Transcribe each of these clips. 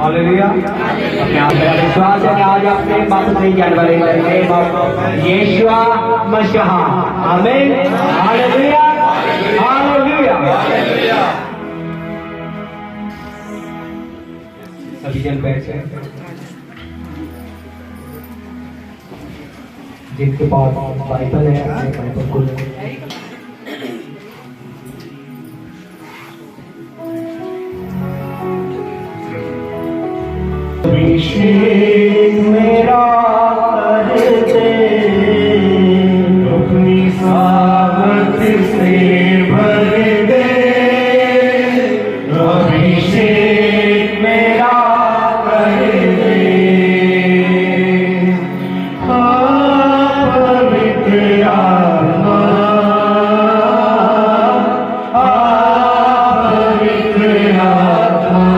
Hallelujah. मेरा विश्वास है कि आज आपने बात सही जानवर यीशु मसीह। आमीन। Hallelujah hallelujah. सभी जन बैठे जिनके पास बाइबल है अपने बाइबल को अभिषेक मेरा कर दे, अपनी सामर्थ से भर दे। अभिषेक मेरा कर दे, पवित्र आत्मा, पवित्र आत्मा,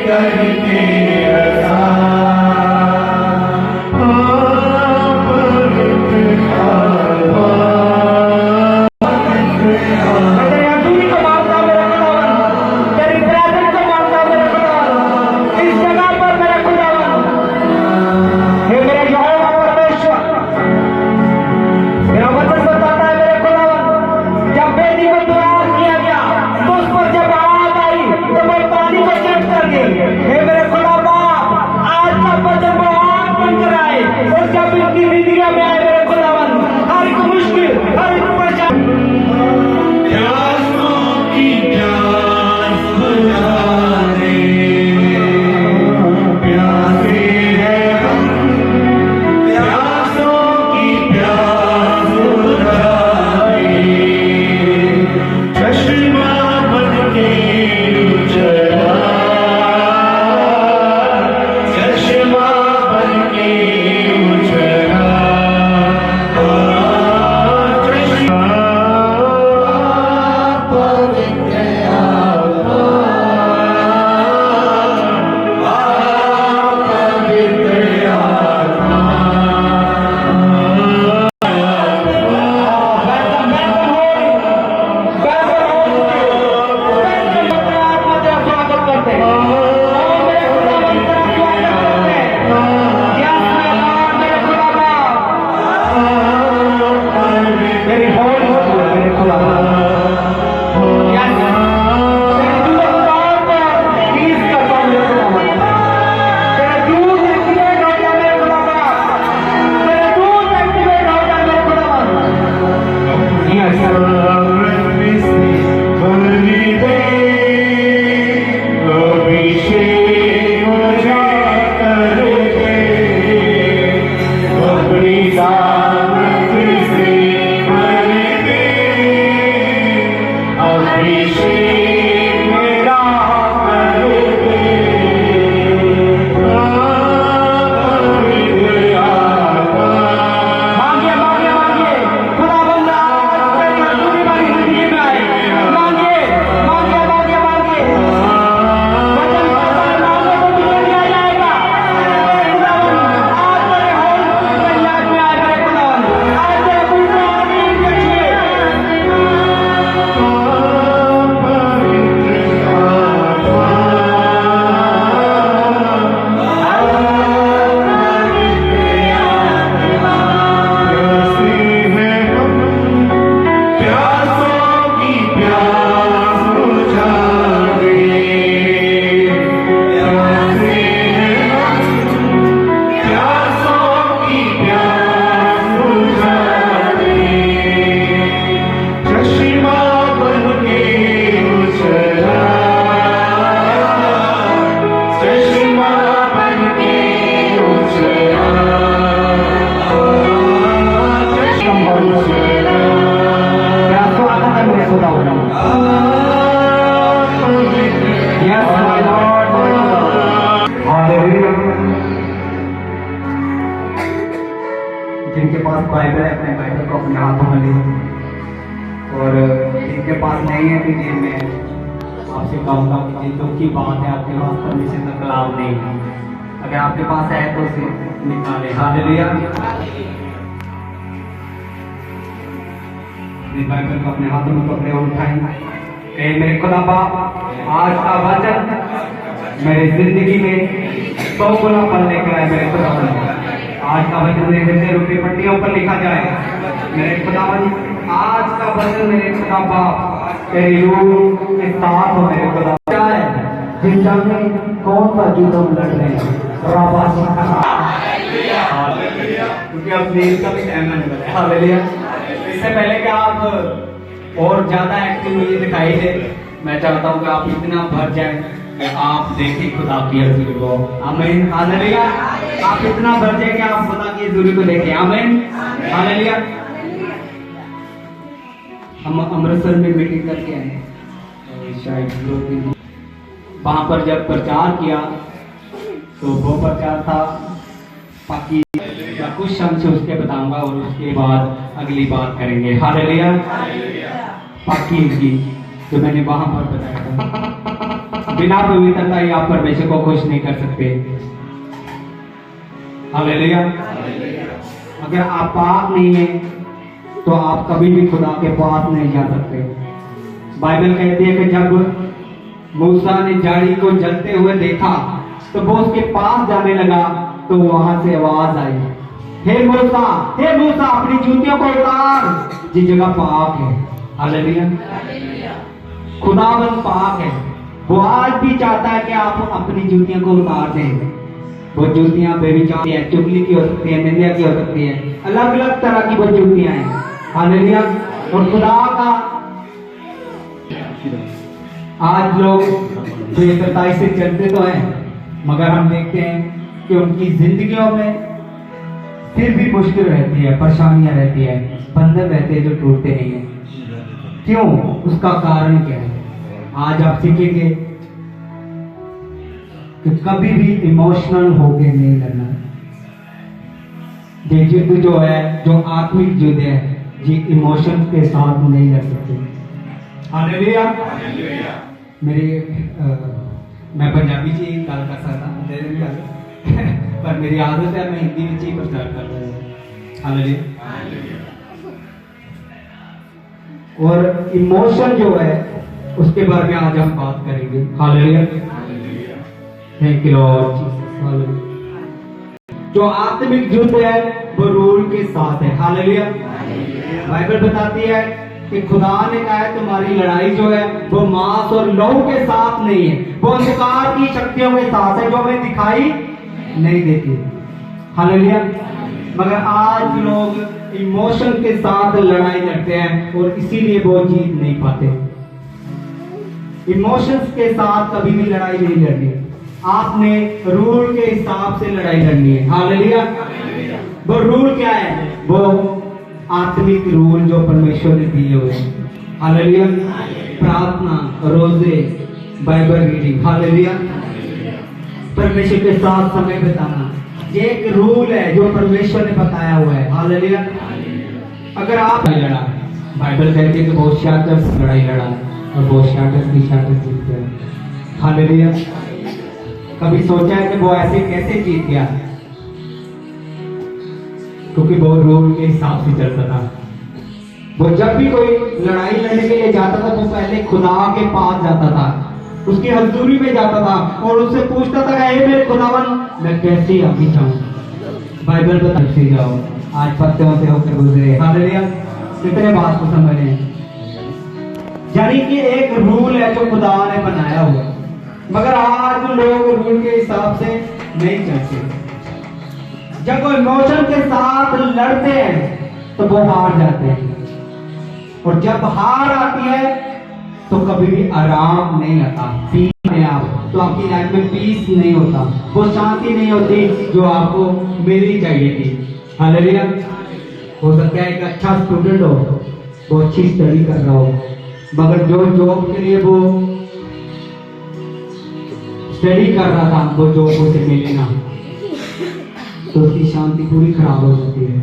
करके पास बाइबल है, अपने बाइबल को अपने हाथों में लीजिए। और जिनके पास नहीं है दीजिए, मैं आपसे कहूँगा कि जो की बात है आपके पास परमिशन का कलाम नहीं है, अगर आपके पास है तो उसे निकाले। हालेलुया। बाइबल को अपने हाथों में पकड़े और उठाएं। मेरे खुदा बाप, आज का वचन मेरी जिंदगी में 100 गुना फल लेकर आए। मेरे खुदा, आज का वचन मेरे हृदय रूपी पट्टियों पर लिखा जाए। मेरे खुदावन, आज का वचन मेरे खुदा बाप तेरी रूह के साथ हो। मेरे खुदा जिंदा में कौन सा युद्ध लड़ रहे हैं, क्योंकि अब नील का भी टाइम आने वाला है। हालेलुया। इससे पहले कि आप और ज्यादा एक्टिव मुझे दिखाई दे, मैं चाहता हूँ कि आप इतना भर जाएं कि आप देखें खुदा की हजूरी को। आमीन। हालेलुया। आप इतना भर जाए कि आप खुदा की हजूरी को देखें। आमीन। हालेलुया। हम अमृतसर में मीटिंग करके आए, शायद 2 दिन। वहां पर जब प्रचार किया तो वो प्रचार था बाकी कुछ शब्द से उसके बताऊंगा और उसके बाद अगली बात करेंगे। हालेलुया। बाकी की जो मैंने वहां पर बताया था, बिना पवित्रता ही आप परमेश्वर को खुश नहीं कर सकते। हालेलुया। अगर आप पाक नहीं है तो आप कभी भी खुदा के पास नहीं जा सकते। बाइबल कहती है कि जब मूसा ने झाड़ी को जलते हुए देखा तो वो उसके पास जाने लगा तो वहां से आवाज आई, हे मूसा, अपनी जूतियों को उतार, जिस जगह पाक है। हालेलुया। खुदावन पाक है। वो आज भी चाहता है कि आप अपनी जूतियों को उतार दें। वो जूतियां बेविचार है, चुगली की हो सकती है, निंदा की हो सकती है, अलग अलग तरह की वो जूतियां हैं। हालेलुया। और खुदा का आज लोग बेहतरताई से चलते तो हैं, मगर हम देखते हैं कि उनकी जिंदगियों में फिर भी मुश्किल रहती है, परेशानियां रहती है, बंधन रहते हैं जो टूटते नहीं है। क्यों? उसका कारण क्या है? आज आप सीखेंगे कि कभी भी इमोशनल होके नहीं लड़ना। ये युद्ध जो है, जो आत्मिक युद्ध है, ये इमोशन के साथ नहीं लड़ सकते। हालेलुया। मैं पंजाबी जी गल कर सकता पर मेरी आदत है मैं हिंदी में ही प्रचार कर रहा हूँ। हालेलुया। और इमोशन जो है उसके बारे में आज हम बात करेंगे। Hallelujah. Thank you Lord Jesus. Hallelujah. जो आत्मिक युद्ध है वो रूल के साथ है। हालेलुया। बाइबल बताती है कि खुदा ने कहा है तुम्हारी लड़ाई जो है वो मांस और लहू के साथ नहीं है, वो अंधकार की शक्तियों के साथ है जो हमें दिखाई नहीं देती। हालेलुया। मगर आज लोग इमोशन के साथ लड़ाई लड़ते हैं और इसीलिए वो जीत नहीं पाते। इमोशंस के साथ कभी भी लड़ाई नहीं लड़नी, आपने रूल के हिसाब से लड़ाई लड़नी है। हालेलुया। वो रूल क्या है? वो आत्मिक रूल जो परमेश्वर ने दिए हुए हैं। हालेलुया। प्रार्थना, रोजे, बाइबल रीडिंग। हालेलुया। परमेश्वर के साथ समय बिताना, ये एक रूल है जो परमेश्वर ने बताया हुआ है। हालेलुया। अगर आप लड़ा, बाइबल कहती है कि बहुत शातिर लड़ाई लड़ा और बहुत शातिर जीत गया। हालेलुया। कभी सोचा है कि वो ऐसे कैसे जीत गया? क्योंकि वो रूल के हिसाब से चलता था। वो जब भी कोई लड़ाई लड़ने के लिए जाता था वो पहले खुदा के पास जाता था, उसकी हजूरी में जाता था और उससे पूछता था, हे मेरे खुदावन, मैं कैसे आगे जाऊं? बाइबल पर तफसी जाओ। आज पत्तों से होकर गुजरे। हालेलुया। कितने बात को समझ रहे हैं? यानी कि एक रूल है जो खुदा ने बनाया हुआ है, मगर आज लोग रूल के हिसाब से नहीं चलते। जब वो इमोशन के साथ लड़ते हैं तो वो हार जाते हैं, और जब हार आती है तो कभी भी आराम नहीं आता, पीस नहीं आता, तो आपकी लाइफ में पीस नहीं होता, वो शांति नहीं होती जो आपको मिलनी चाहिए थी। हालेलुया। हो सकता है एक अच्छा स्टूडेंट हो, वो अच्छी स्टडी कर रहा हो, मगर जो जॉब के लिए वो स्टडी कर रहा था वो जॉब उसे मिले ना, तो उसकी शांति पूरी खराब हो जाती है।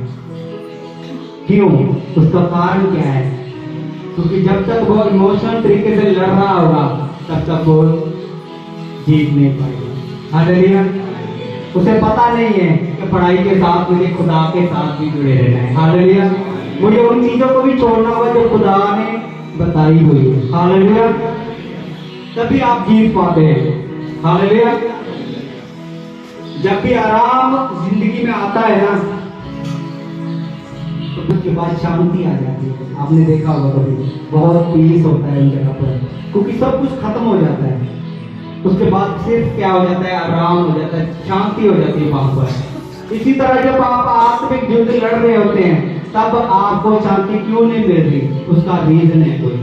क्यों, उसका कारण क्या है? क्योंकि जब तक वो इमोशनल तरीके से लड़ रहा होगा तब तक वो जीत नहीं पाएगा। हालेलुया। उसे पता नहीं है कि पढ़ाई के साथ मुझे खुदा के साथ भी जुड़े रहना है। हालेलुया। मुझे उन चीजों को भी छोड़ना होगा जो खुदा ने बताई हुई है। हालेलुया। तभी आप जीत पाते हैं। हालेलुया। जब भी आराम जिंदगी में आता है ना तो उसके बाद शांति आ जाती है। आपने देखा होगा कभी, बहुत पीस होता है उन जगह पर, क्योंकि सब कुछ खत्म हो जाता है। उसके बाद सिर्फ क्या हो जाता है, आराम हो जाता है, शांति हो जाती है वहां पर। इसी तरह जब आप आत्मिक युद्ध लड़ रहे होते हैं तब आपको शांति क्यों नहीं मिल रही, उसका रीजन है कोई।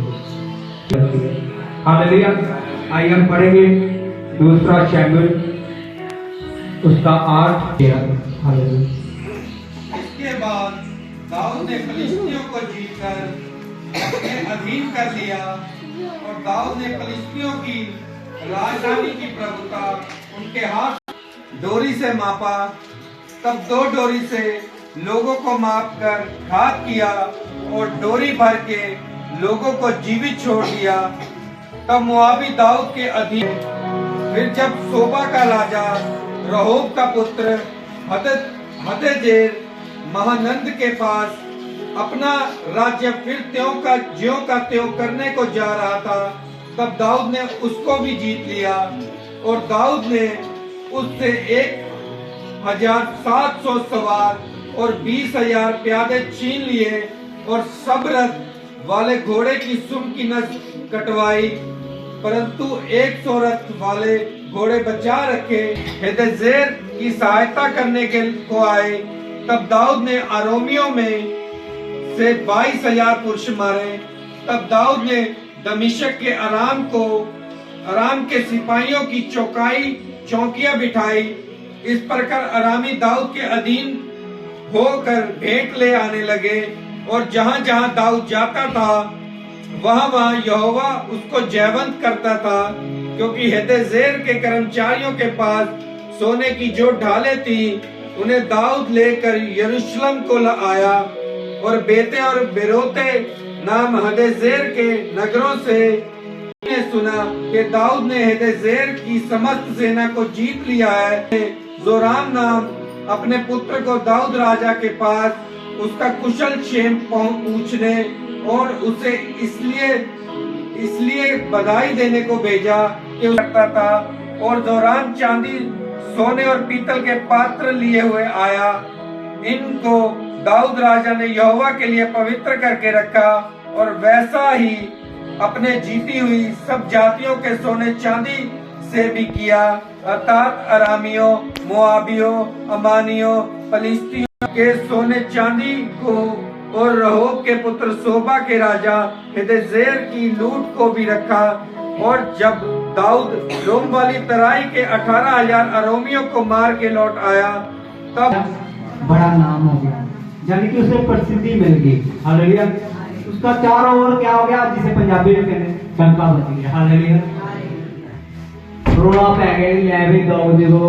हालेलुया। आइए हम पढ़ेंगे दूसरा शमूएल उसका 8-13। हालेलुया। इसके बाद दाऊद ने फिलिस्तियों को जीतकर अपने अधीन कर लिया और दाऊद ने फिलिस्तियों की राजधानी की प्रभुता उनके हाथ डोरी से मापा। तब 2 डोरी से लोगों को मापकर घात किया और डोरी भर के लोगों को जीवित छोड़ दिया। तब मोआबी दाऊद के अधीन। फिर जब सोबा का राजा रहोब का पुत्र हददेजेर महानंद के पास अपना राज्य फिर त्यों का त्यों करने को जा रहा था, तब दाऊद ने उसको भी जीत लिया और दाऊद ने उससे 1700 सवार और 20,000 प्यादे छीन लिए और सब रथ वाले घोड़े की सुम की नस कटवाई, परंतु 100 रथ वाले घोड़े बचा रखे हददेजेर की सहायता करने के को आए। तब दाऊद ने अरामियों में से 22,000 पुरुष मारे। तब दाऊद ने दमिश्क के अराम के सिपाहियों की चौकियां बिठाई। इस प्रकार अरामी दाऊद के अधीन होकर भेंट ले आने लगे और जहां जहां दाऊद जाता था वहां यहोवा उसको जयवंत करता था, क्योंकि हददेजेर के कर्मचारियों के पास सोने की जो ढालें थी उन्हें दाऊद लेकर यरूशलेम को आया और बेते और बेरोते नाम हददेजेर के नगरों से सुना कि दाऊद ने हददेजेर की समस्त सेना को जीत लिया है। जोराम नाम अपने पुत्र को दाऊद राजा के पास उसका कुशल क्षेम पूछने और उसे इसलिए बधाई देने को भेजा कि उसका था। और जोराम चांदी सोने और पीतल के पात्र लिए हुए आया। इनको दाऊद राजा ने यहोवा के लिए पवित्र करके रखा और वैसा ही अपने जीती हुई सब जातियों के सोने चांदी से भी किया, अर्थात अरामियों, मोआबियों, अमानियों, फिलिस्तियों के सोने चांदी को और रहोब के पुत्र सोबा के राजा हददेजेर की लूट को भी रखा। और जब दाऊद रोम वाली तराई के 18,000 अरामियों को मार के लौट आया तब बड़ा नाम हो गया, यानी कि उसे प्रसिद्धि मिल गई। हालेलुया। उसका चारों ओर क्या हो गया, जिसे पंजाबी में कहते हैं डंका बज गया। हालेलुया। रोड़ा पै गया, ले भी दाऊद को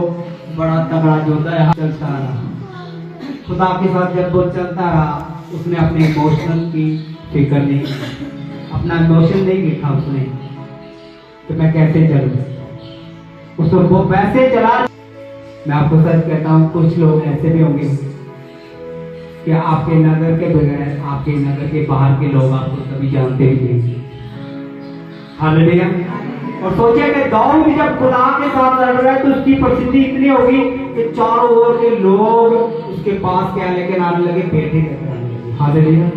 बड़ा तगड़ा योद्धा है, चलता रहा खुदा के साथ। जब वो चलता रहा उसने अपने इमोशनल की फिक्र नहीं, अपना इमोशन नहीं देखा उसने तो मैं कैसे चलूं। उसको वो वैसे चला। मैं आपको सच कहता हूं, कुछ लोग ऐसे भी होंगे कि आपके नगर के बगैर, आपके नगर के बाहर के लोग आपको कभी जानते भी नहीं। हालेलुया। और सोचे कि दाऊद जब खुदा के साथ लड़ रहा है तो उसकी प्रसिद्धि इतनी होगी कि चारों ओर के लोग उसके पास क्या लेकर आने लगे, बेटे करके आने लगे। हालेलुया।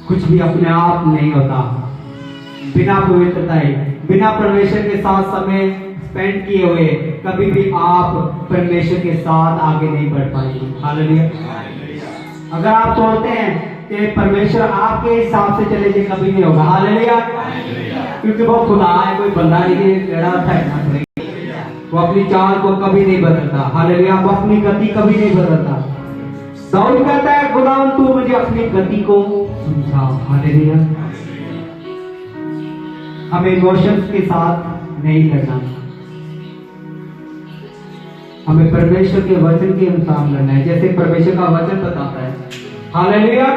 कुछ भी अपने आप नहीं होता, बिना पवित्रता, बिना परमेश्वर के साथ समय स्पेंड किए हुए कभी भी आप परमेश्वर के साथ आगे नहीं बढ़ पाएंगे। हालेलुया। अगर आप सोचते हैं कि परमेश्वर आपके हिसाब से चले जाए, कभी नहीं होगा। हालेलुया। क्योंकि वो खुदा है, कोई बंदा नहीं लड़ा था। वो अपनी चाल को कभी नहीं बदलता। हालेलुया। वो अपनी गति कभी नहीं बदलता। दाऊद कहता है, खुदावंद तू मुझे अपनी गति को समझा। हालेलुया। हमें इमोशंस के साथ नहीं लड़ना, हमें परमेश्वर के वचन के अनुसार लड़ना है, जैसे परमेश्वर का वचन बताता है। हालेलुया।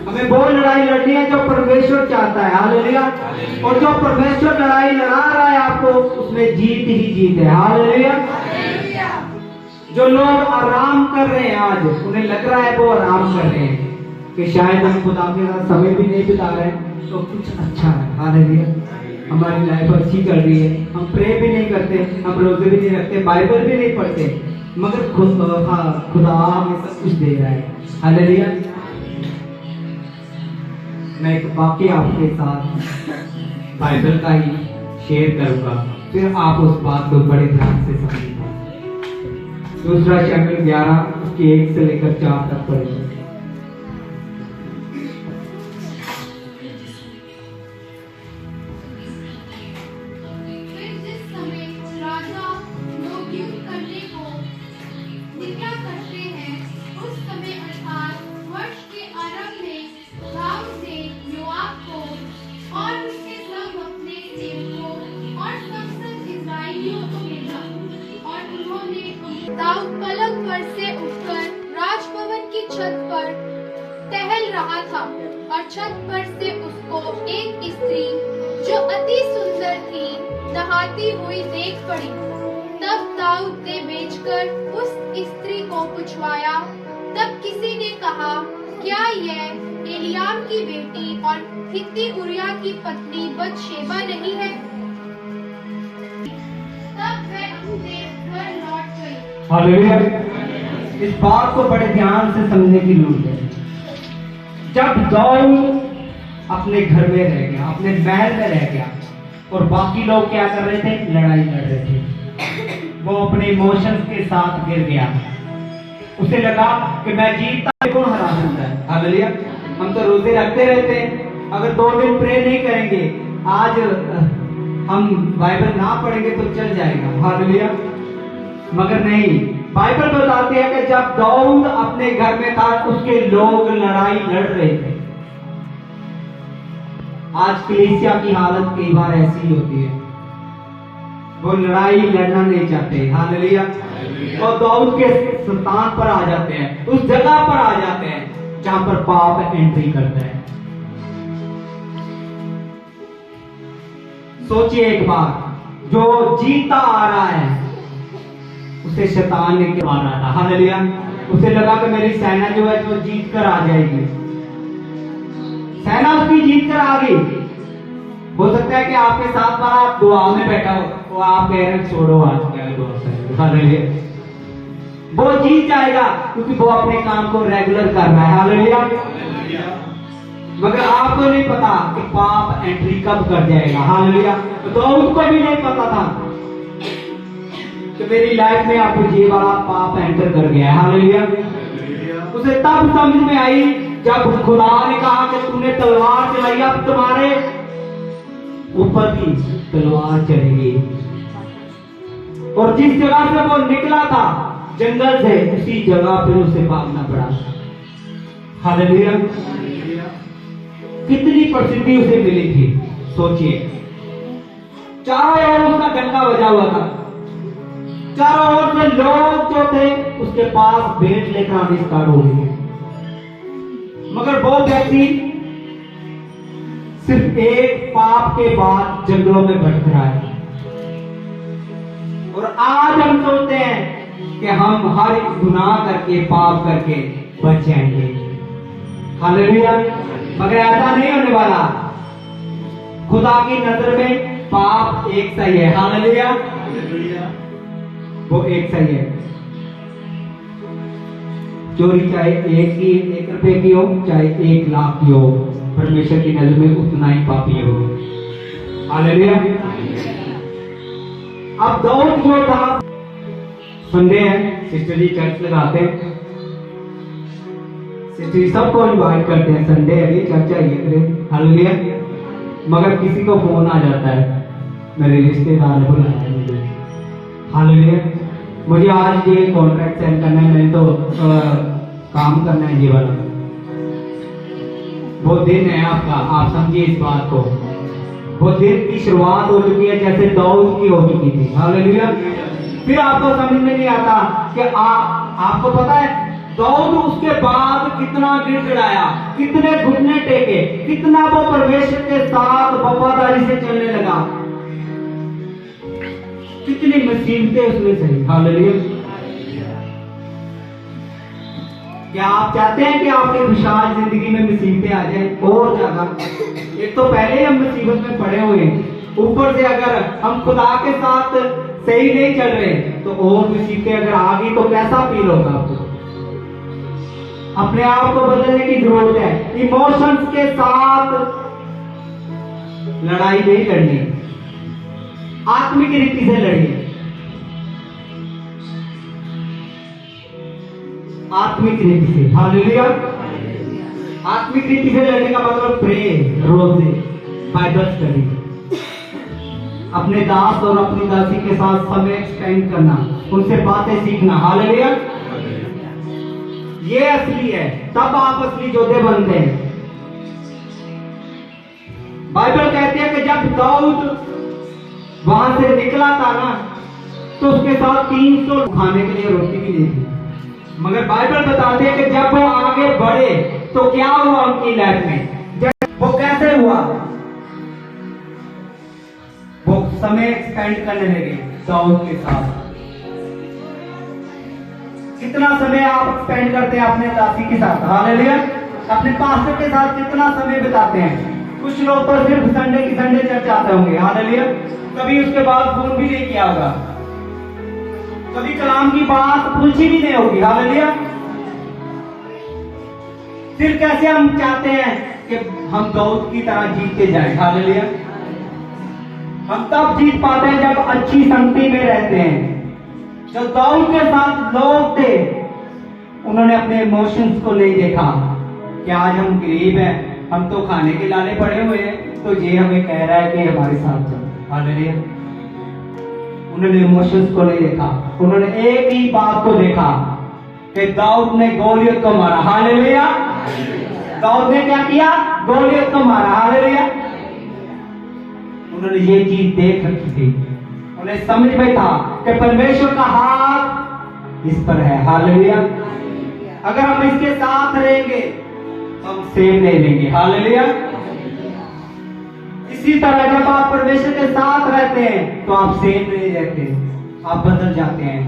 हमें वो लड़ाई लड़नी है जो परमेश्वर चाहता है। हालेलुया। और जो परमेश्वर लड़ाई लड़ा रहा है आपको, उसमें जीत ही जीत है। हालेलुया। जो लोग आराम कर रहे हैं, आज उन्हें लग रहा है वो आराम कर रहे हैं कि शायद हम खुदा के साथ समय भी नहीं बिता रहे हैं, तो कुछ अच्छा है। हालेलुया। हमारी लाइफ अच्छी चल रही है, हम प्रे भी नहीं करते, हम रोजे भी नहीं रखते, बाइबल भी नहीं पढ़ते, मगर खुदा हमें सब कुछ दे रहा है। हालेलुया। मैं एक वाक्य आपके साथ बाइबल का ही शेयर करूंगा, फिर आप उस बात को बड़े ध्यान से समझेंगे। दूसरा शमूएल 11 उसके 1 से लेकर 4 तक पढ़ेंगे। फिर जिस समय राजा लोग युद्ध करने को निकला करते हैं, उस समय अर्थात वर्ष के आरंभ में दाऊद ने योआब को और उसके संग अपने सेवकों और समस्त इस्राएलियों को भेजा, और उन्होंने दाऊद पलंग पर से उठकर राजभवन की छत पर टहल रहा था, और छत पर से उसको एक स्त्री जो अति सुंदर थी नहाती हुई देख पड़ी। तब दाऊद ने बेचकर उस स्त्री को पुछवाया। तब किसी ने कहा, क्या यह एलियाम की बेटी और हित्ती उरिया की पत्नी बतशेबा नहीं है? तब वह अपने घर लौट गई। हालेलुया। इस बात को बड़े ध्यान से समझने की जरूरत है। जब दाऊद अपने घर में रह गया, अपने महल में रह गया, और बाकी लोग क्या कर रहे थे? लड़ाई लड़ रहे थे। वो अपने इमोशंस के साथ गिर गया। उसे लगा कि मैं जीतता कौन हरा सकता है। हालेलुया। हम तो रोजे रखते रहते हैं, अगर 2 दिन प्रे नहीं करेंगे, आज हम बाइबल ना पढ़ेंगे तो चल जाएगा। हालेलुया। मगर नहीं, बाइबल बताते हैं कि जब दाऊद अपने घर में था, उसके लोग लड़ाई लड़ रहे थे। आज कलीसिया की हालत कई बार ऐसी ही होती है, वो लड़ाई लड़ना नहीं चाहते। हालेलुया। और दाऊद के स्थान पर आ जाते हैं, उस जगह पर आ जाते हैं जहां पर पाप एंट्री करता है। सोचिए एक बार, जो जीता आ रहा है उसे शैतान ने क्या मारा था। हालेलुया। उसे लगा कि मेरी सेना जो है जो जीत कर आ जाएगी। सेना उसकी जीत कर आ गई। हो सकता है कि आपके साथ वाला दुआ में बैठा हो, वो आप कह रहे हैं छोड़ो आज क्या दुआ। हालेलुया। वो जीत जाएगा क्योंकि वो अपने काम को रेगुलर कर रहा है। हालेलुया। मगर आपको नहीं पता कि पाप एंट्री कब कर जाएगा। हालेलुया। तो उसको भी नहीं पता था कि मेरी लाइफ में आपको ये वाला पाप एंटर कर गया है। हालेलुया। उसे तब समझ में आई जब खुदा ने कहा कि तूने तलवार चलाई, अब तुम्हारे ऊपर की तलवार चलेगी। और जिस जगह से वो निकला था जंगल से, उसी जगह फिर उसे भागना पड़ा। हालेलुया। कितनी प्रसिद्धि उसे मिली थी, सोचिए। चारों ओर उसका डंका बजा हुआ था, चारों ओर से लोग जो थे उसके पास भेंट लेकर आने स्टार्ट हो गए। मगर वो व्यक्ति सिर्फ एक पाप के बाद जंगलों में भटक रहा है। और आज हम सोचते हैं कि हम हर गुनाह करके, पाप करके बच जाएंगे। हालेलुया। मगर ऐसा नहीं होने वाला। खुदा की नजर में पाप एक सा ही है। हालेलुया। वो एक सही है। चोरी चाहे 1 रुपए की हो, चाहे 1 लाख की हो, परमेश्वर की नजर में उतना ही पापी हो। हालेलुया। अब दाऊद जो था, संडे है, सिस्टर जी चर्च लगाते हैं, सिस्टर जी सबको इनवाइट करते हैं, संडे है ये चर्च आइए करें। हालेलुया। मगर किसी को फोन आ जाता है, मेरे रिश्तेदार ने बुलाया है मुझे। हालेलुया। मुझे आज ये कॉन्ट्रैक्ट सेंड करना है, मैंने तो काम करना है ये वाला। वो दिन है आपका, आप समझिए इस बात को। वो दिन की शुरुआत हो चुकी है जैसे दाऊद की हो चुकी थी। हालेलुया। फिर आपको समझ में नहीं आता कि आपको पता है दाऊद उसके बाद कितना गिड़गिड़ाया, कितने घुटने टेके, कितना वो परमेश्वर के साथ वफादारी से चलने लगा, कितनी मुसीबतें उसमें सही। हालेलुया। क्या आप चाहते हैं कि आपकी खुशहाल जिंदगी में मुसीबतें आ जाए और ज्यादा? एक तो पहले ही हम मुसीबत में पड़े हुए हैं, ऊपर से अगर हम खुदा के साथ सही नहीं चल रहे तो और मुसीबतें अगर आ गई तो कैसा फील होगा आपको? अपने आप को बदलने की जरूरत है। इमोशंस के साथ लड़ाई नहीं करनी, आत्मिक रीति से लड़िए। आत्मिक रीति से, हालेलुया। आत्मिक रीति से लड़ने का मतलब प्रे, रोज बाइबल स्टडी, अपने दास और अपनी दासी के साथ समय स्पेंड करना, उनसे बातें सीखना। हालेलुया। ये असली है, तब आप असली योद्धे बनते हैं। बाइबल कहती है कि जब दाऊद वहां से निकला था ना, तो उसके साथ 300 खाने के लिए रोटी भी नहीं थी। मगर बाइबल बताते हैं कि जब वो आगे बढ़े तो क्या हुआ उनकी लाइफ में, जब वो कैसे हुआ, वो समय स्पेंड करने लगे दाऊद के साथ। कितना समय आप स्पेंड करते हैं अपने दासी के साथ? हालेलुया। अपने पास्टर के साथ कितना समय बिताते हैं? कुछ लोग तो सिर्फ संडे की संडे चर्च आते होंगे। हालेलुया। कभी उसके बाद फोन भी नहीं किया होगा, कभी कलाम की बात पूछी भी नहीं होगी। हालेलुया। फिर कैसे हम चाहते हैं कि हम दाऊद की तरह जीतते जाएं? हालेलुया। हम तब जीत पाते हैं जब अच्छी संगति में रहते हैं। जो दाऊद के साथ लोग थे, उन्होंने अपने इमोशंस को नहीं देखा कि आज हम गरीब हैं, हम तो खाने के लाले पड़े हुए हैं, तो ये हमें कह रहा है कि हमारे साथ चलो। हालेलुया। उन्होंने इमोशंस को नहीं देखा, उन्होंने एक ही बात को देखा कि दाऊद ने गोलियत को मारा। हालेलुया। दाऊद ने क्या किया? गोलियत को मारा। हालेलुया। उन्होंने ये चीज देख रखी थी, उन्हें समझ में था कि परमेश्वर का हाथ इस पर है। हालेलुया। अगर हम इसके साथ रहेंगे हम सेव नहीं लेंगे। हालेलुया। इसी तरह जब आप परमेश्वर के साथ रहते हैं तो आप सेव नहीं रहते, आप बदल जाते हैं।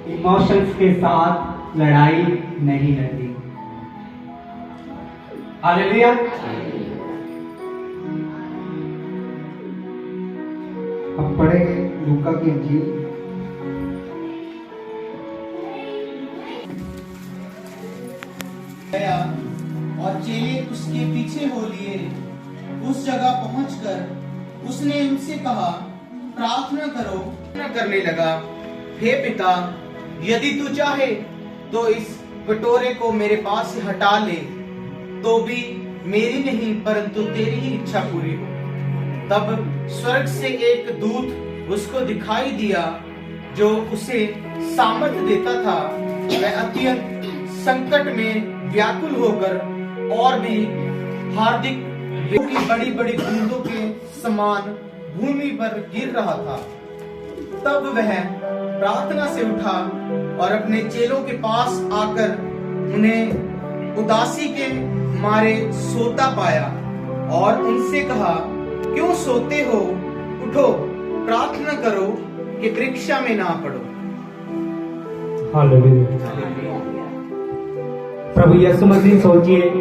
इमोशंस के साथ लड़ाई नहीं लड़ती। हालेलुया। हम पढ़ेंगे लूका की इंजील गया और चेले उसके पीछे हो लिए। उस जगह पहुंचकर उसने उनसे कहा, प्रार्थना करो। करने लगा, हे पिता, यदि तू चाहे तो इस कटोरे को मेरे पास से हटा ले, तो भी मेरी नहीं परंतु तेरी ही इच्छा पूरी हो। तब स्वर्ग से एक दूत उसको दिखाई दिया जो उसे सामर्थ देता था। वह अत्यंत संकट में व्याकुल होकर और भी हार्दिक की बड़ी बड़ी बूंदों के समान भूमि पर गिर रहा था। तब वह प्रार्थना से उठा और अपने चेलों के पास आकर उन्हें उदासी के मारे सोता पाया और उनसे कहा, क्यों सोते हो? उठो, प्रार्थना करो कि परीक्षा में ना पड़ो। हालेलुया। प्रभु यीशु मसीह सोचिए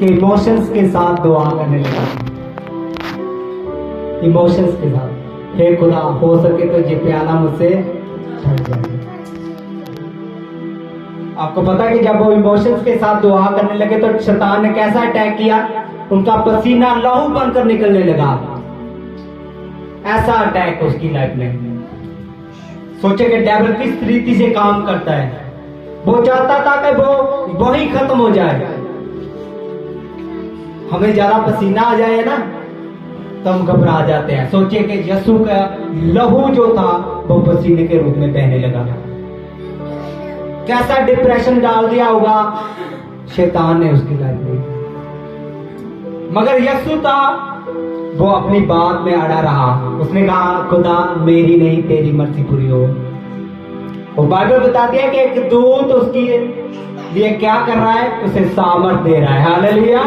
कि इमोशंस के साथ दुआ करने लगा। इमोशंस के साथ, हे खुदा, हो सके तो ये प्याला मुझसे छूट जाए। आपको पता है कि जब वो इमोशंस के साथ दुआ करने लगे तो शैतान ने कैसा अटैक किया? उनका पसीना लहू बनकर निकलने लगा। ऐसा अटैक उसकी लाइफ में। सोचे कि डेविल किस रीति से काम करता है। वो चाहता था कि वो ही खत्म हो जाए। हमें ज्यादा पसीना आ जाए ना तो हम घबरा जाते हैं। सोचिए कि यीशु का लहू जो था वो पसीने के रूप में बहने लगा। कैसा डिप्रेशन डाल दिया होगा शैतान ने उसकी लाइफ में। मगर यीशु था वो अपनी बात में अड़ा रहा। उसने कहा खुदा मेरी नहीं तेरी मर्जी पूरी हो। वो बाइबल बताती है कि एक दूत उसकी लिए क्या कर रहा है, उसे सामर्थ दे रहा है। हालेलुया।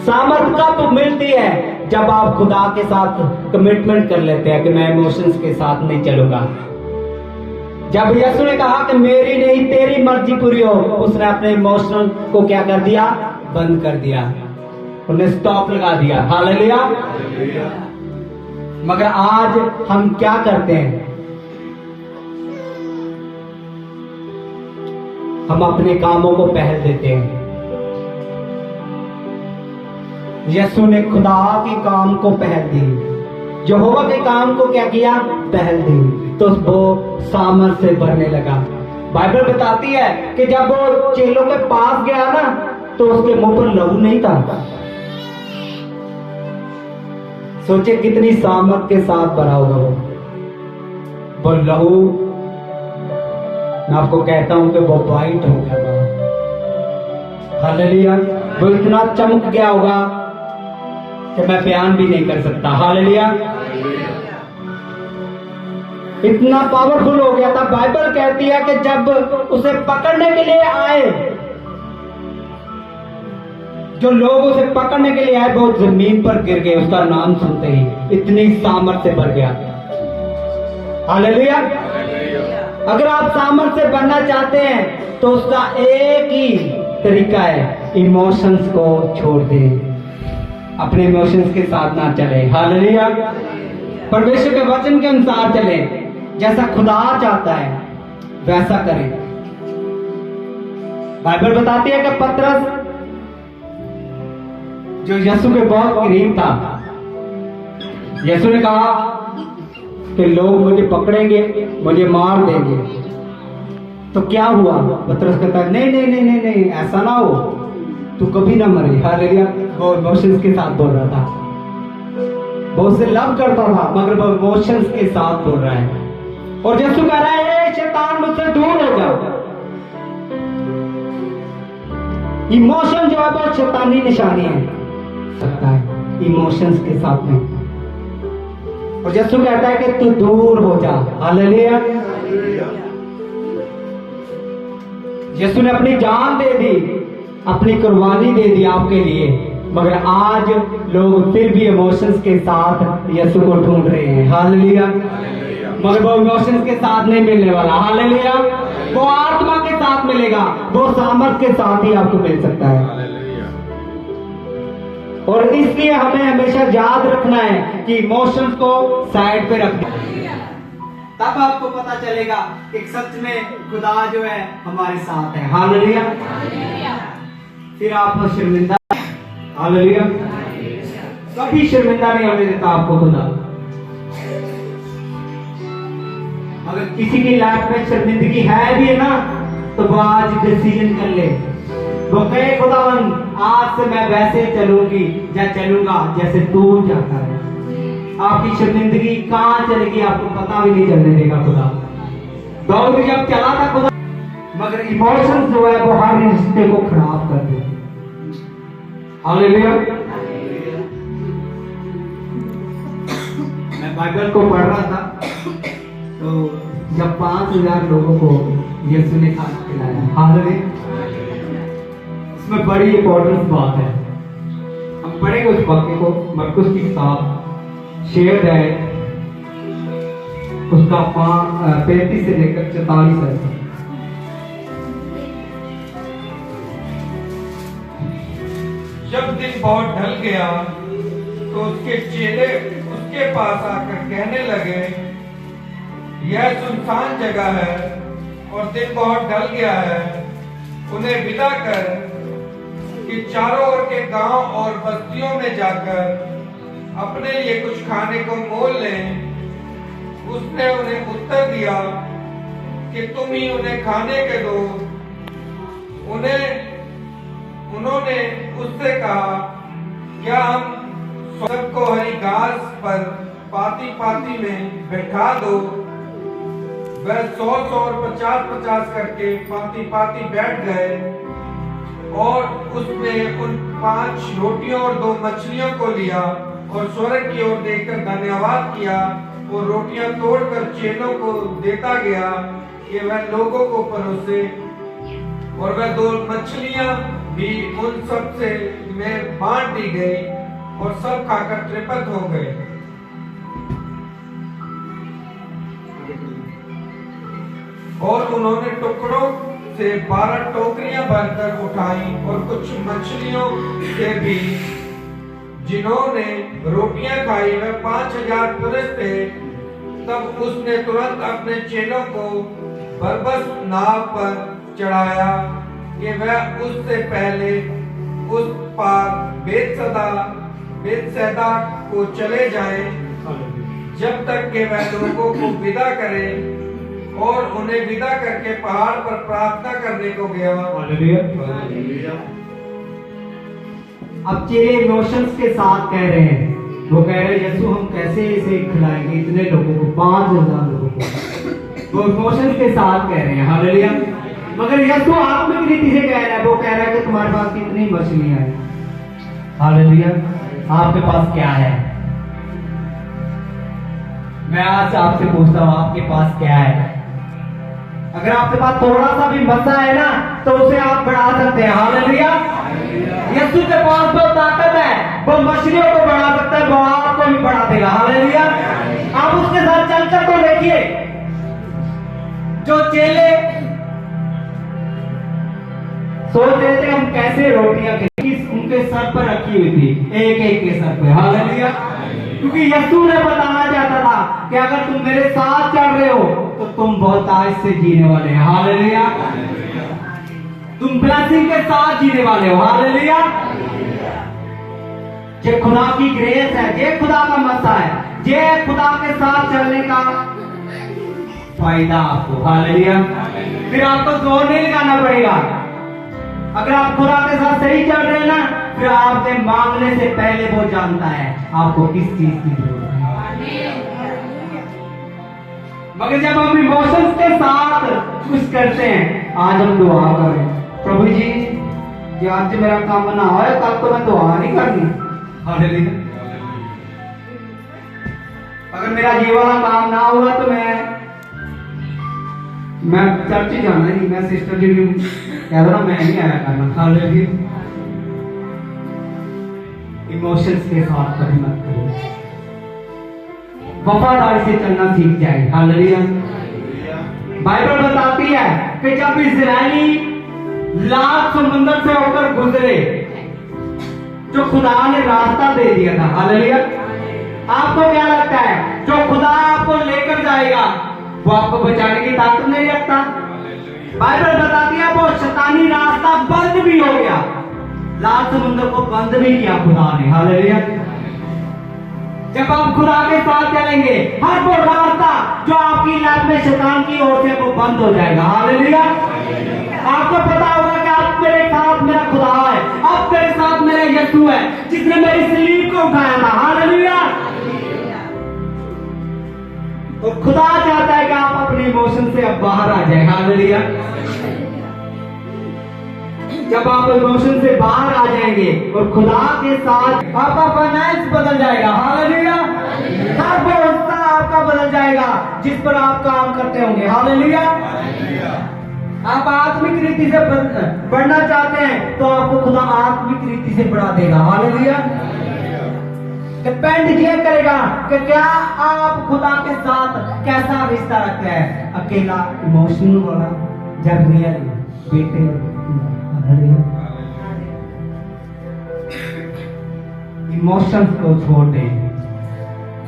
सामर्थ कब मिलती है? जब आप खुदा के साथ कमिटमेंट कर लेते हैं कि मैं इमोशंस के साथ नहीं चलूंगा। जब यीशु ने कहा कि मेरी नहीं तेरी मर्जी पूरी हो, उसने अपने इमोशनल को क्या कर दिया? बंद कर दिया, उन्हें स्टॉप लगा दिया। हालेलुया। मगर आज हम क्या करते हैं? हम अपने कामों को पहल देते हैं। यीशु ने खुदा के काम को पहल दी, यहोवा के काम को क्या किया? पहल दी, तो वो सामर्थ से भरने लगा। बाइबल बताती है कि जब वो चेलों के पास गया ना, तो उसके मुंह पर लहू नहीं था। सोचे कितनी सामर्थ के साथ भरा होगा वो लहू। मैं आपको कहता हूं कि वो वाइट हो गया था। हालेलुया। वो इतना चमक गया होगा कि मैं बयान भी नहीं कर सकता। हालेलुया। इतना पावरफुल हो गया था। बाइबल कहती है कि जब उसे पकड़ने के लिए आए, जो लोग उसे पकड़ने के लिए आए, वो जमीन पर गिर गए उसका नाम सुनते ही। इतनी सामर्थ से भर गया। हालेलुया। अगर आप सामर्थ से बनना चाहते हैं तो उसका एक ही तरीका है, इमोशंस को छोड़ दें। अपने इमोशंस के साथ ना चले। हालेलुया। परमेश्वर के वचन के अनुसार चले। जैसा खुदा चाहता है वैसा करें। बाइबल बताती है कि पतरस, जो यीशु के बहुत करीब था, यीशु ने कहा कि लोग मुझे पकड़ेंगे, मुझे मार देंगे। तो क्या हुआ? पतरस कहता है नहीं नहीं नहीं नहीं नहीं, ऐसा ना हो, तू कभी ना मरे। हालेलुया। वो इमोशंस के साथ बोल रहा था। वो उससे लव करता था, मगर वो इमोशंस के साथ बोल रहा है। और यीशु कह रहा है शैतान मुझसे दूर हो जा। इमोशन जो है बहुत शैतानी निशानी है, सकता है इमोशंस के साथ में। और यीशु कहता है कि तू दूर हो जा। हालेलुया। यीशु ने अपनी जान दे दी, अपनी कुर्बानी दे दी आपके लिए, मगर आज लोग फिर भी इमोशंस के साथ यीशु को ढूंढ रहे हैं। हालेलुया। मगर वो इमोशंस के साथ नहीं मिलने वाला। हालेलुया। वो आत्मा के साथ मिलेगा, वो सामर्थ के साथ ही आपको मिल सकता है। और इसलिए हमें हमेशा याद रखना है कि इमोशंस को साइड पे रखना। तब आपको पता चलेगा कि सच में खुदा जो है हमारे साथ है। हालेलुया। फिर आप शर्मिंदा। हालेलुया। कभी शर्मिंदा नहीं होने देता आपको खुदा। अगर किसी की लाइफ में शर्मिंदगी है भी है ना, तो वो आज डिसीजन कर ले। वो कहे खुदावन आज से मैं वैसे चलूंगी या चलूंगा जैसे तू चाहता है। आपकी शर्मिंदगी कहां चलेगी आपको पता भी नहीं चलने देगा खुदा। दाऊद जब चला था खुदा, मगर इमोशंस जो है वो हर रिश्ते को खराब कर देते। हालेलुया। मैं बाइबल को पढ़ रहा था, तो जब 5000 लोगों को यीशु ने खाना खिलाया। हालेलुया। इसमें बड़ी इंपॉर्टेंट बात है। हम पढ़ेंगे उस वाक्य को, मरकुस की किताब शेयर है, उसका 35 से लेकर 44 है। जब दिन बहुत ढल गया तो उसके चेले उसके पास आकर कहने लगे, यह सुनसान जगह है और दिन बहुत ढल गया है, उन्हें विदा कर कि चारों ओर के गांव और बस्तियों में जाकर अपने लिए कुछ खाने को मोल लें। उसने उन्हें उत्तर दिया कि तुम ही उन्हें खाने के दो। उन्होंने उससे कहा, क्या हम सबको हरी घास पर पाती पाती में बैठा दो। वह 100 और 50 करके पाती पाती बैठ गए। और उसने उन 5 रोटियों और 2 मछलियों को लिया और स्वर्ग की ओर देखकर धन्यवाद किया और रोटियां तोड़कर चेलों को देता गया कि वह लोगों को परोसे, और वह 2 मछलियां भी उन सब से में बांट दी गई और सब खाकर तृप्त हो गए। और उन्होंने टुकड़ों से 12 टोकरियां भरकर उठाई और कुछ मछलियों से भी। जिन्होंने रोटियां खाई वह 5000 पुरुष थे। तब उसने तुरंत अपने चेलों को बरबस नाव पर चढ़ाया कि वह उससे पहले उस पार बेतसैदा को चले जाएं, जब तक कि वह लोगों को विदा करे, और उन्हें विदा करके पहाड़ पर प्रार्थना करने को गया। अब चेले इमोशंस के साथ कह रहे हैं, वो कह रहे हैं यीशु हम कैसे इसे खिलाएंगे इतने लोगों को, 5000 लोगों को। वो इमोशंस के साथ कह रहे हैं हालेलुया। मगर यीशु आत्मिक रीति से कह रहा है, वो कह रहा है कि तुम्हारे पास कितनी मछलियां हैं। हालेलुया। आपके पास क्या है? मैं आज आपसे पूछता हूं आपके पास क्या है? अगर आपके पास थोड़ा सा भी मसा है ना तो उसे आप बढ़ा सकते हैं। हालेलुया। यीशु के पास जो ताकत है वो मछलियों को बढ़ा सकता है, वो आपको भी बढ़ा देगा। हालेलुया। आप उसके साथ चलकर तो देखिए, जो चेले सोच रहे थे हम कैसे रोटियां उनके सर पर रखी हुई थी, एक एक के सर पे। हालेलुया। क्योंकि यीशु ने बताना चाहता था कि अगर तुम मेरे साथ चल रहे हो तो तुम बहुत आयश से जीने वाले हैं। हालेलुया। तुम ब्लेसिंग के साथ जीने वाले हो। हालेलुया। ये खुदा की ग्रेस है, ये खुदा का मसा है, ये खुदा के साथ चलने का फायदा आपको। हालेलुया। फिर आपको जोर नहीं लगाना पड़ेगा। अगर आप खुदा के साथ सही चल रहे हैं ना, फिर आपसे मांगने से पहले वो जानता है आपको किस चीज की जरूरत है। मगर जब हम इमोशंस के साथ कुछ करते हैं, आज हम दुआ करें, प्रभु जी ये आज मेरा काम ना हो कल तो मैं दुआ नहीं करनी। हालेलुया। अगर मेरा ये वाला काम ना हुआ तो मैं चर्च ही जाना नहीं, मैं सिस्टर जी कह दो ना मैं नहीं आया करना। हालेलुया। इमोशंस के साथ कभी मत करो, वफादारी से चलना सीख जाए। हालेलुया। बाइबल बताती है कि जब इस्राएली लाल समुद्र से होकर गुजरे, जो खुदा ने रास्ता दे दिया था। हालेलुया। आपको क्या लगता है जो खुदा आपको लेकर जाएगा वो आपको बचाने की ताकत नहीं रखता? बाइबल बताती है वो शैतानी रास्ता बंद भी हो गया, लाल समुद्र को बंद भी किया खुदा ने। हालेलुया। जब आप खुदा के साथ चलेंगे, हर वो रास्ता जो आपकी लाइफ में शैतान की ओर से वो बंद हो जाएगा। हालेलुया। आपको पता होगा कि आप मेरे साथ मेरा खुदा है, अब मेरे साथ मेरा यीशु है जिसने मेरी सलीब को उठाया था। हालेलुया। तो खुदा चाहता है कि आप अपने इमोशन से अब बाहर आ जाए। हालेलुया। जब आप इमोशन से बाहर आ जाएंगे और खुदा के साथ आपका फाइनेंस बदल जाएगा। हालेलुया। हर वो हिस्सा आपका बदल जाएगा जिस पर आप काम करते होंगे। हालेलुया। आप आत्मिक रीति से बढ़ना चाहते हैं तो आपको खुदा आत्मिक रीति से बढ़ा देगा। हालेलुया। डिपेंड ये करेगा कि क्या आप खुदा के साथ कैसा रिश्ता रखते हैं, अकेला इमोशनल वाला या रियल बेटे। इमोशंस को छोड़ दें,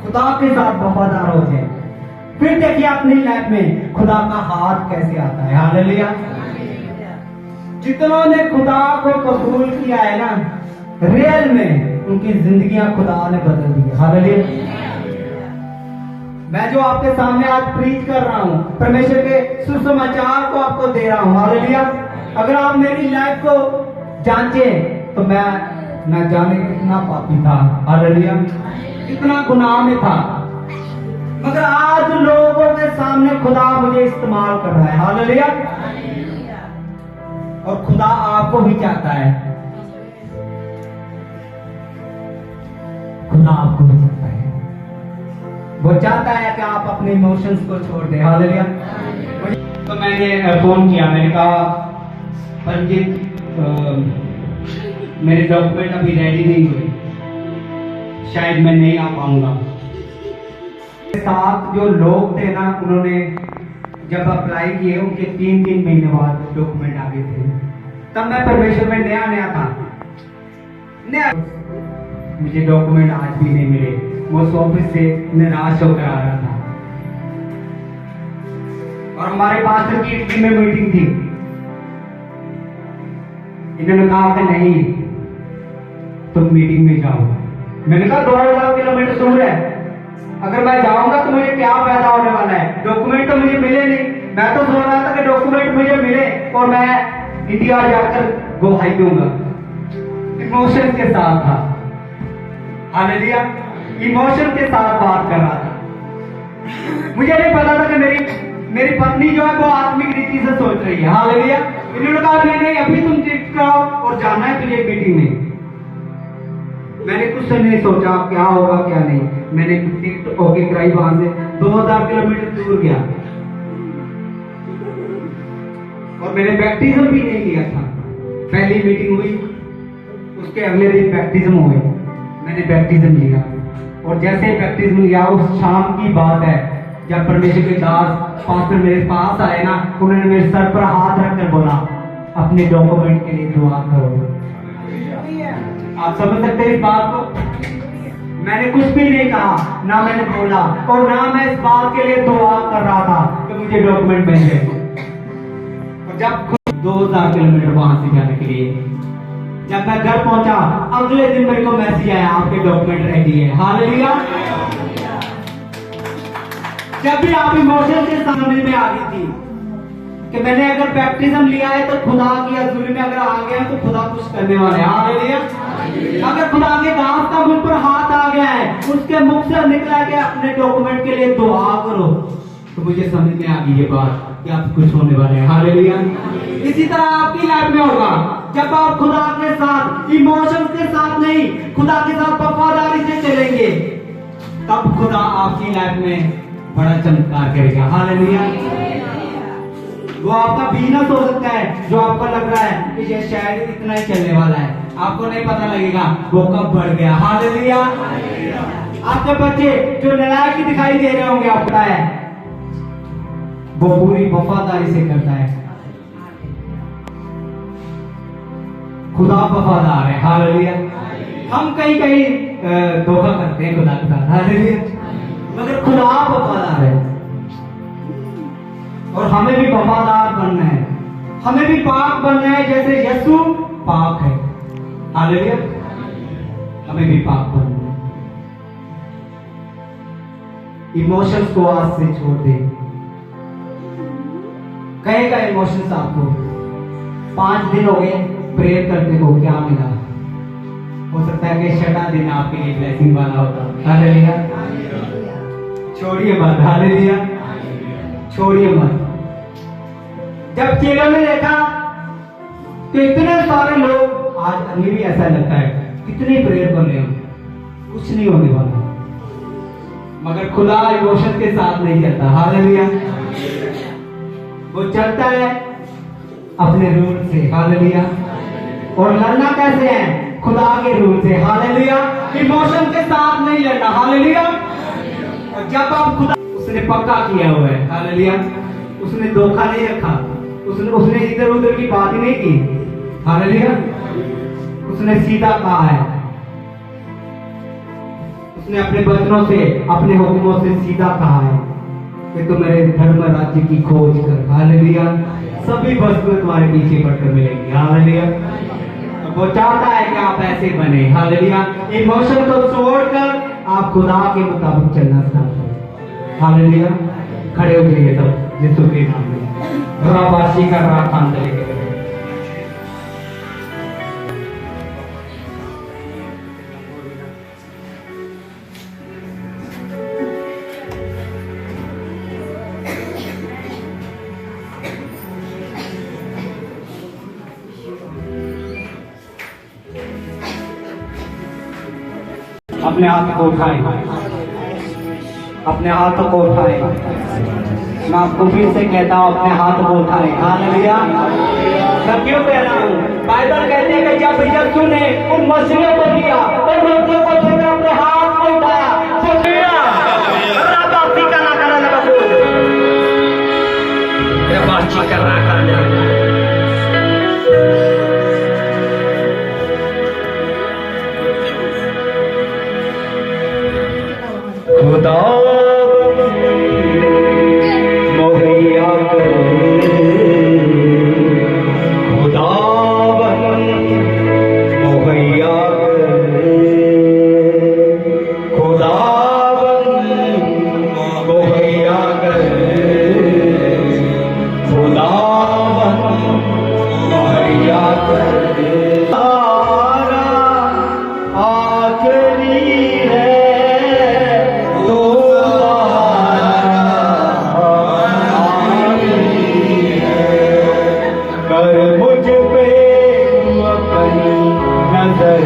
खुदा के साथ वफादार हो जाए, फिर देखिए अपनी लाइफ में खुदा का हाथ कैसे आता है। हालेलुया। जितनों ने खुदा को कबूल किया है ना, रियल में उनकी जिंदगियां खुदा ने बदल दी। हालेलुया। मैं जो आपके सामने आज प्रीच कर रहा हूं, परमेश्वर के सुसमाचार को आपको दे रहा हूं। हालेलुया। अगर आप मेरी लाइफ को जांचे तो मैं न जाने कितना पापी था। हालेलुया। कितना गुनाह में था, मगर आज लोगों के सामने खुदा मुझे इस्तेमाल कर रहा है। हालेलुया। और खुदा आपको भी चाहता है, खुदा आपको भी चाहता है। वो चाहता है कि आप अपने इमोशंस को छोड़ दें। हालेलुया। तो मैंने फोन किया, मैंने कहा पंडित मेरे डॉक्यूमेंट अभी रेडी नहीं हुए, शायद मैं नहीं आ पाऊंगा। साथ जो लोग थे ना, उन्होंने जब अप्लाई किए उनके 3-3 महीने बाद डॉक्यूमेंट आ गए थे। तब मैं परमेश्वर में नया था, मुझे डॉक्यूमेंट आज भी नहीं मिले। वो उस ऑफिस से निराश होकर आ रहा था और हमारे पास्टर की टीम में मीटिंग थी। इन्होंने कहा कि नहीं तुम मीटिंग में जाओ। मैंने कहा 2000 किलोमीटर दूर है, अगर मैं जाऊंगा तो मुझे क्या फायदा होने वाला है? डॉक्यूमेंट तो मुझे मिले नहीं। मैं तो सोच रहा था कि डॉक्यूमेंट मुझे मिले और मैं इंडिया जाकर गुहाई दूंगा। इमोशन के साथ था, हालेलुया, इमोशन के साथ बात कर रहा था। मुझे नहीं पता था कि मेरी पत्नी जो है वो आत्मिक रीति से सोच रही है। हालेलुया। इन्होंने कहा नहीं अभी तुम टिकट कराओ और जाना है तुझे मीटिंग में। मैंने कुछ नहीं सोचा क्या होगा क्या नहीं। मैंने टिकट ओके कराई, वहां से 2000 किलोमीटर दूर गया और मैंने बैप्टिज्म भी नहीं लिया था। पहली मीटिंग हुई, उसके अगले दिन बैप्टिज्म हुए। मैंने बैप्टिज्म लिया और जैसे ही बैप्टिज्म लिया, उस शाम की बात है जब परमेश्वर के दास पास्टर मेरे पास आए ना, उन्होंने मेरे सर पर हाथ रखकर बोला अपने डॉक्यूमेंट के लिए दुआ करो। आप समझ सकते हैं इस बात को? मैंने कुछ भी नहीं कहा, ना मैंने बोला और ना मैं इस बात के लिए दुआ कर रहा था कि मुझे डॉक्यूमेंट मिल जाए। और जब 2000 किलोमीटर वहां से जाने के लिए जब मैं घर पहुंचा, अगले दिन मेरे को मैसेज आया आपके डॉक्यूमेंट रेडी है। हालेलुया। जब भी आप इमोशन के सामने में आ गई थी कि मैंने अगर बैप्टिज्म लिया है तो खुदा की हजूरी में अगर आ गया तो खुदा कुछ करने वाला है। हालेलुया। अगर खुदा के दास का मुझ पर हाथ आ गया है, उसके मुख से निकला कि अपने डॉक्यूमेंट के लिए दुआ करो, तो मुझे समझ में आ गई ये बात कि आप कुछ होने वाले हैं। हालेलुया। इसी तरह आपकी लाइफ में होगा, जब आप खुदा के साथ इमोशंस के साथ नहीं, खुदा के साथ वफादारी से चलेंगे, तब खुदा आपकी लाइफ में बड़ा चमत्कार करेगा। हालेलुया। वो आपका बिजनेस हो सकता है जो आपको लग रहा है कि ये शायद इतना ही चलने वाला है, आपको नहीं पता लगेगा वो कब बढ़ गया। हालेलुया। आपके बच्चे जो नालायक दिखाई दे रहे होंगे, आपका है वो पूरी वफादारी से करता है। खुदा वफादार है। हालेलुया। हम कहीं कहीं धोखा करते हैं खुदा के साथ। हालेलुया। मगर खुदा वफादार है और हमें भी वफादार बनना है, हमें भी पाक बनना है जैसे यीशु पाक है। हालेलुया। हमें भी पाक बनना है। इमोशंस को आज से छोड़ दे। कहेगा इमोशंस आपको 5 दिन हो गए प्रेयर करते को, क्या मिला? हो सकता है कि छठा दिन आपके लिए ब्लेसिंग वाला होता। हालेलुया। छोड़िए मत। हालेलुया। छोड़िए मत। जब चेलों ने देखा तो इतने सारे लोग, आज हमें भी ऐसा लगता है कितनी प्रेयर कर रहे हो, कुछ नहीं होने वाला, मगर खुदा इमोशन के साथ नहीं चलता। हालेलुया। वो चलता है अपने रूल से। हालेलुया। और लड़ना कैसे है? खुदा के रूल से। हालेलुया। इमोशन के साथ नहीं लड़ना। हालेलुया। और जब आप खुदा, उसने पक्का किया हुआ है। हालेलुया। उसने धोखा नहीं रखा, उसने इधर उधर की बात ही नहीं की। हालेलुया। उसने सीधा कहा है, उसने अपने वचनों से, अपने हुक्मों से सीधा कहा है कि तुम मेरे धर्म राज्य की खोज कर। हालेलुया। सभी वस्तुएं तुम्हारे पीछे पड़कर मिलेंगी। हालेलुया। वो चाहता है कि आप ऐसे बने। हालेलुया। इमोशन को छोड़कर आप खुदा के मुताबिक चलना स्टार्ट करें। हालेलुया। खड़े हो जाइए सब यीशु के नाम में। राबाशी का राखान लेके अपने हाथ को उठाए, अपने हाथों को उठाए। मैं आपको फिर से कहता हूँ, अपने हाथ को उठाए। हालेलुया। मैं क्यों कह रहा हूँ? बाइबल कहते हैं कि जब यीशु ने उन मछलियों को दिया, उन मछलियों को देकर अपने हाथ को उठाया। खुदा मुहैया कर, खुदावन मुहैया कर, खुदावन मुहैया कर, खुदावन मुहैया कर। तारा आखिरी है कर मुझ पे अपनी नजर,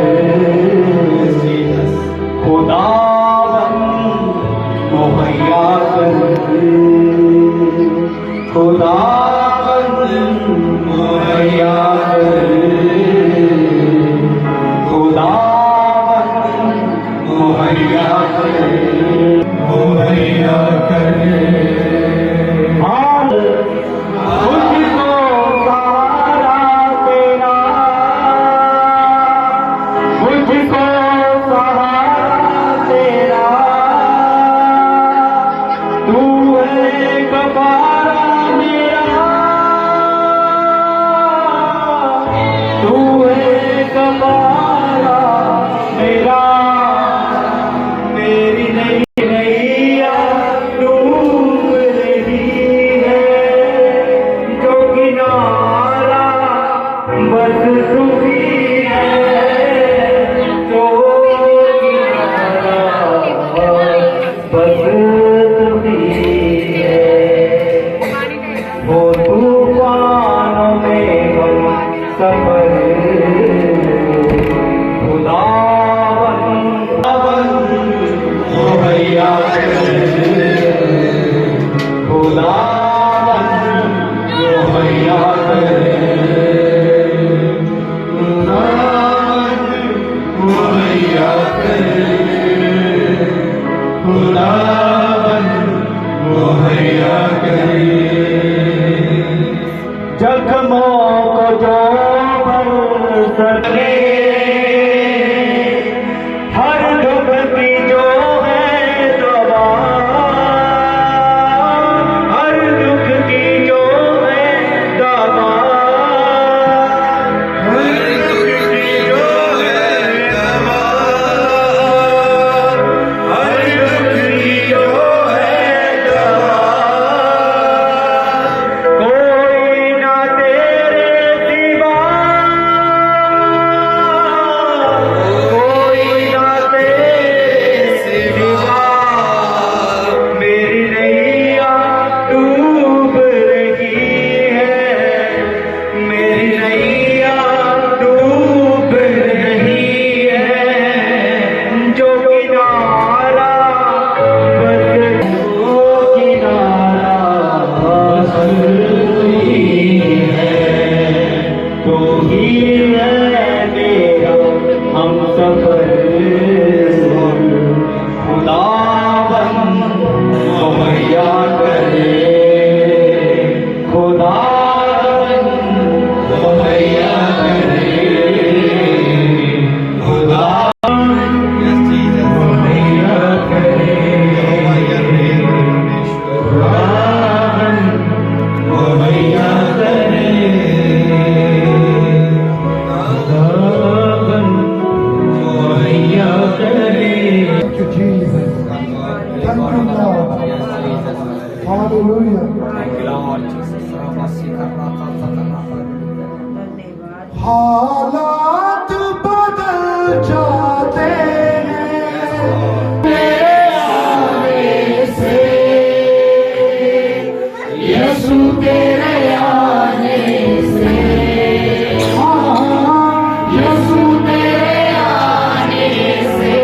खुदावन मुहैया कर, खुदावन मुहैया कर, खुदावन मुहैया कर, मुहैया कर। जख्मों को जो बरसते, हर दुख की जो है दवा, हर दुख की जो है दवा, हर दुख की जो है दवा, हर दुख की जो है दवा। कोई ना तेरे सिवा, कोई ना तेरे सिवा, मेरी नैया डूब रही है, मेरी नैया डूब रही है। जो किनारा बस वो किनारा बस तो ही है मेरा हम सफर। खुदावन मुहैया करे, खुदावन मुहैया करे, खुदावन मुहैया करे, खुदावन मुहैया करे, खुदावन मुहैया करे। Thank you, Jesus. Thank you, Lord. Hallelujah. हालात बदल जाते हैं तेरे आने से, यीशु तेरे आने से, हाँ, यीशु तेरे आने से,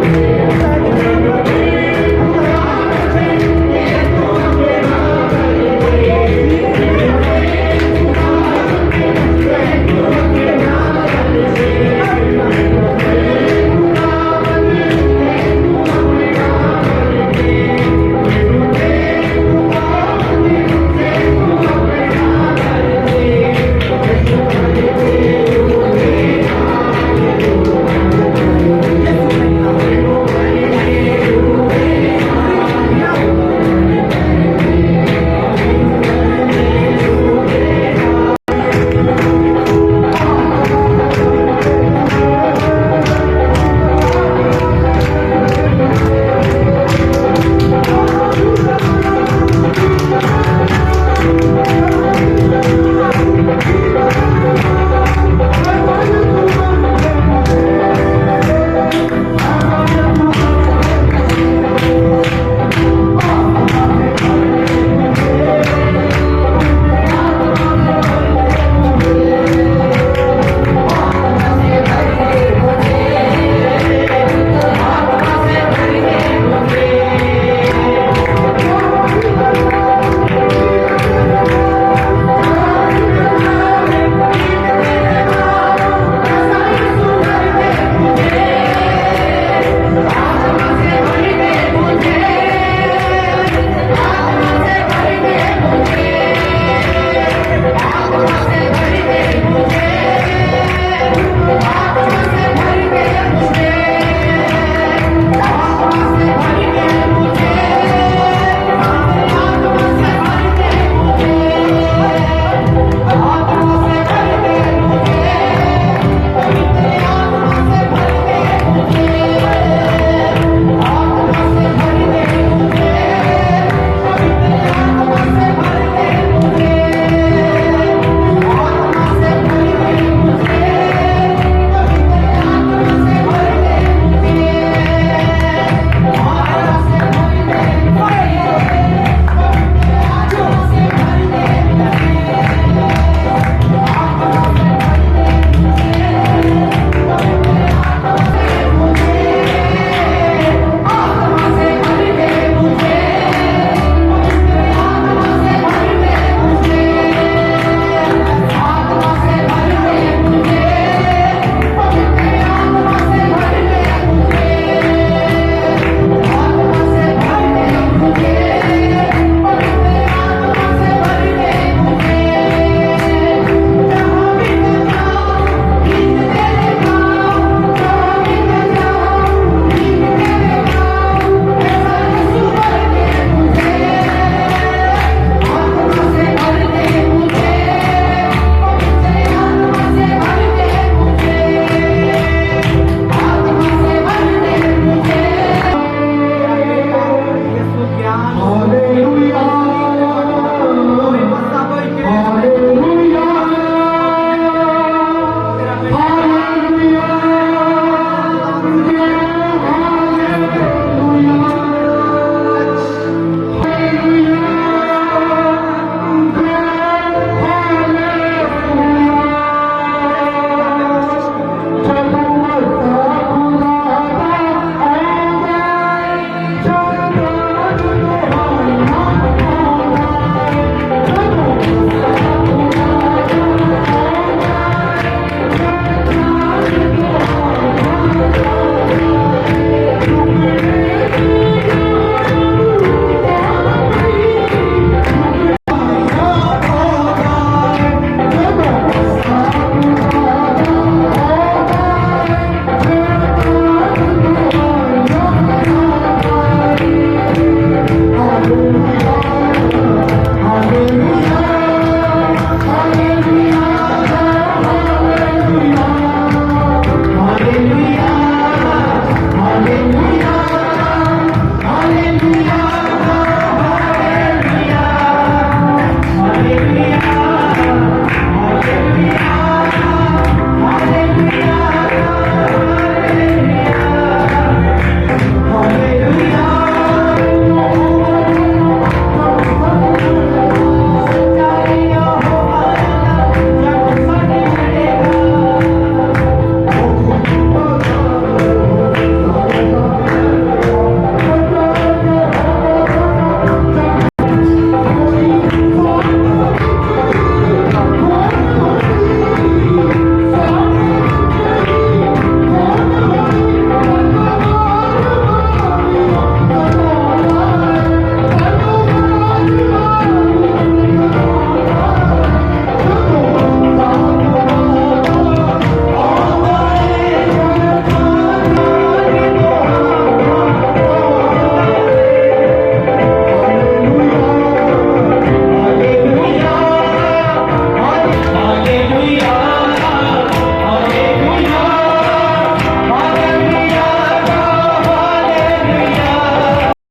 मेरे